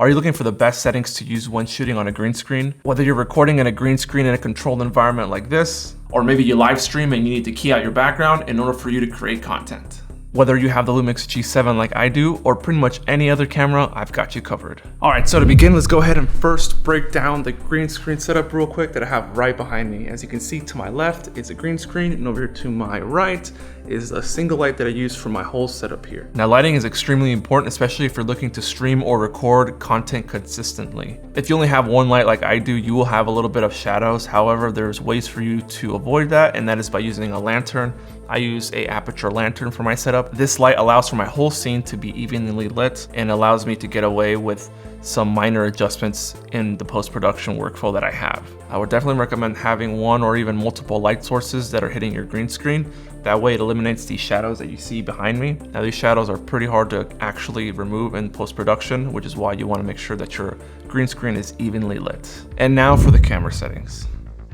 Are you looking for the best settings to use when shooting on a green screen? Whether you're recording in a green screen in a controlled environment like this, or maybe you live stream and you need to key out your background in order for you to create content. Whether you have the Lumix G7 like I do, or pretty much any other camera, I've got you covered. All right, so to begin, let's go ahead and first break down the green screen setup real quick that I have right behind me. As you can see, to my left is a green screen, and over here to my right is a single light that I use for my whole setup here. Now, lighting is extremely important, especially if you're looking to stream or record content consistently. If you only have one light like I do, you will have a little bit of shadows. However, there's ways for you to avoid that, and that is by using a lantern. I use a aperture lantern for my setup. This light allows for my whole scene to be evenly lit and allows me to get away with some minor adjustments in the post-production workflow that I have. I would definitely recommend having one or even multiple light sources that are hitting your green screen. That way it eliminates these shadows that you see behind me. Now, these shadows are pretty hard to actually remove in post-production, which is why you want to make sure that your green screen is evenly lit. And now for the camera settings.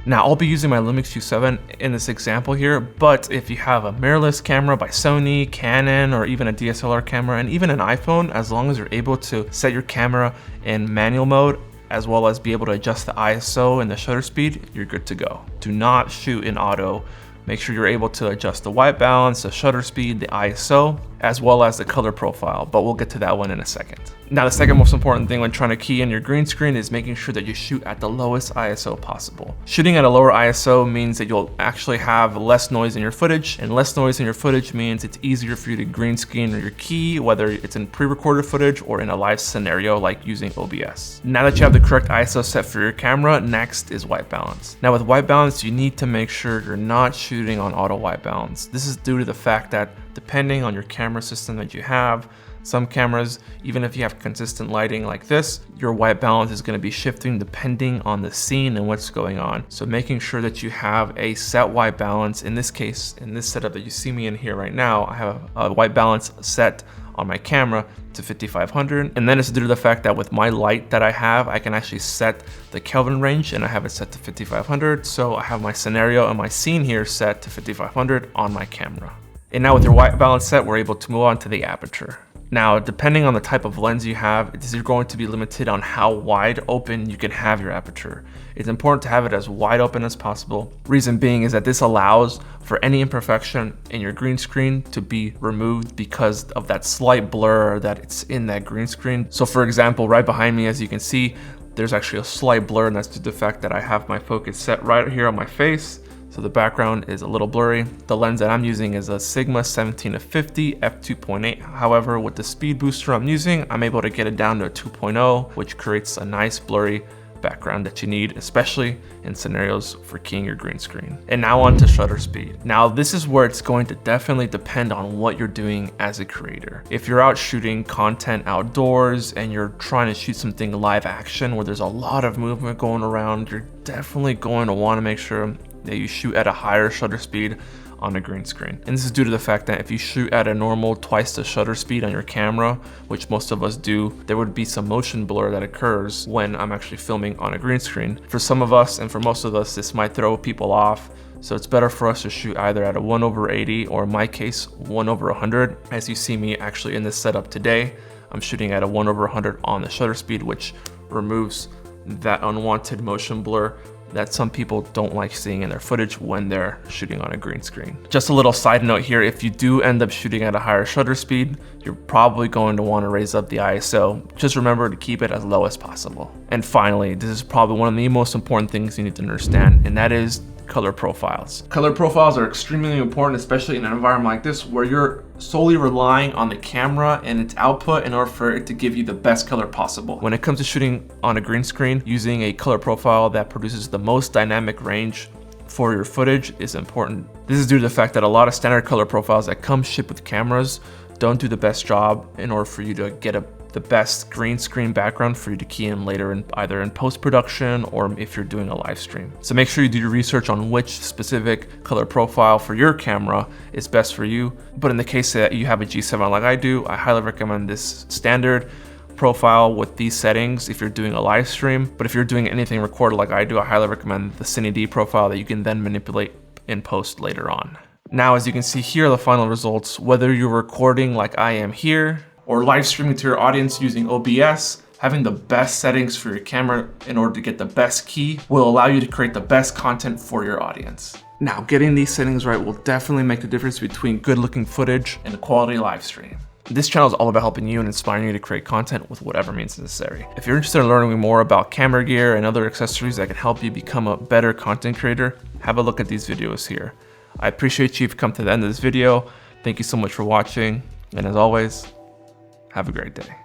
Now, I'll be using my Lumix G7 in this example here, but if you have a mirrorless camera by Sony, Canon, or even a DSLR camera, and even an iPhone, as long as you're able to set your camera in manual mode, as well as be able to adjust the ISO and the shutter speed, you're good to go. Do not shoot in auto. Make sure you're able to adjust the white balance, the shutter speed, the ISO, as well as the color profile, but we'll get to that one in a second. Now, the second most important thing when trying to key in your green screen is making sure that you shoot at the lowest ISO possible. Shooting at a lower ISO means that you'll actually have less noise in your footage, and less noise in your footage means it's easier for you to green screen or your key, whether it's in pre-recorded footage or in a live scenario like using OBS. Now that you have the correct ISO set for your camera, next is white balance. Now, with white balance, you need to make sure you're not shooting on auto white balance. This is due to the fact that depending on your camera system that you have, some cameras, even if you have consistent lighting like this, your white balance is going to be shifting depending on the scene and what's going on. So making sure that you have a set white balance, in this case, in this setup that you see me in here right now, I have a white balance set on my camera to 5500. And then it's due to the fact that with my light that I have, I can actually set the Kelvin range and I have it set to 5500. So I have my scenario and my scene here set to 5500 on my camera. And now with your white balance set, we're able to move on to the aperture. Now, depending on the type of lens you have, you're going to be limited on how wide open you can have your aperture. It's important to have it as wide open as possible. Reason being is that this allows for any imperfection in your green screen to be removed because of that slight blur that it's in that green screen. So for example, right behind me, as you can see, there's actually a slight blur, and that's due to the fact that I have my focus set right here on my face. So the background is a little blurry. The lens that I'm using is a Sigma 17-50 f2.8. However, with the speed booster I'm using, I'm able to get it down to a 2.0, which creates a nice blurry background that you need, especially in scenarios for keying your green screen. And now on to shutter speed. Now, this is where it's going to definitely depend on what you're doing as a creator. If you're out shooting content outdoors and you're trying to shoot something live action where there's a lot of movement going around, you're definitely going to want to make sure that you shoot at a higher shutter speed on a green screen. And this is due to the fact that if you shoot at a normal twice the shutter speed on your camera, which most of us do, there would be some motion blur that occurs when I'm actually filming on a green screen. For some of us and for most of us, this might throw people off. So it's better for us to shoot either at a 1/80 or in my case, 1/100. As you see me actually in this setup today, I'm shooting at a 1/100 on the shutter speed, which removes that unwanted motion blur that some people don't like seeing in their footage when they're shooting on a green screen. Just a little side note here, if you do end up shooting at a higher shutter speed, you're probably going to want to raise up the ISO. Just remember to keep it as low as possible. And finally, this is probably one of the most important things you need to understand, and that is color profiles. Color profiles are extremely important, especially in an environment like this where you're solely relying on the camera and its output in order for it to give you the best color possible. When it comes to shooting on a green screen, using a color profile that produces the most dynamic range for your footage is important. This is due to the fact that a lot of standard color profiles that come shipped with cameras don't do the best job in order for you to get the best green screen background for you to key in later, in either in post-production or if you're doing a live stream. So make sure you do your research on which specific color profile for your camera is best for you. But in the case that you have a G7 like I do, I highly recommend this standard profile with these settings if you're doing a live stream. But if you're doing anything recorded like I do, I highly recommend the Cine D profile that you can then manipulate in post later on. Now, as you can see here, the final results, whether you're recording like I am here or live streaming to your audience using OBS, Having the best settings for your camera in order to get the best key will allow you to create the best content for your audience. Now, getting these settings right will definitely make the difference between good looking footage and a quality live stream. This channel is all about helping you and inspiring you to create content with whatever means necessary. If you're interested in learning more about camera gear and other accessories that can help you become a better content creator, have a look at these videos here. I appreciate you if you come to the end of this video. Thank you so much for watching, and as always, have a great day.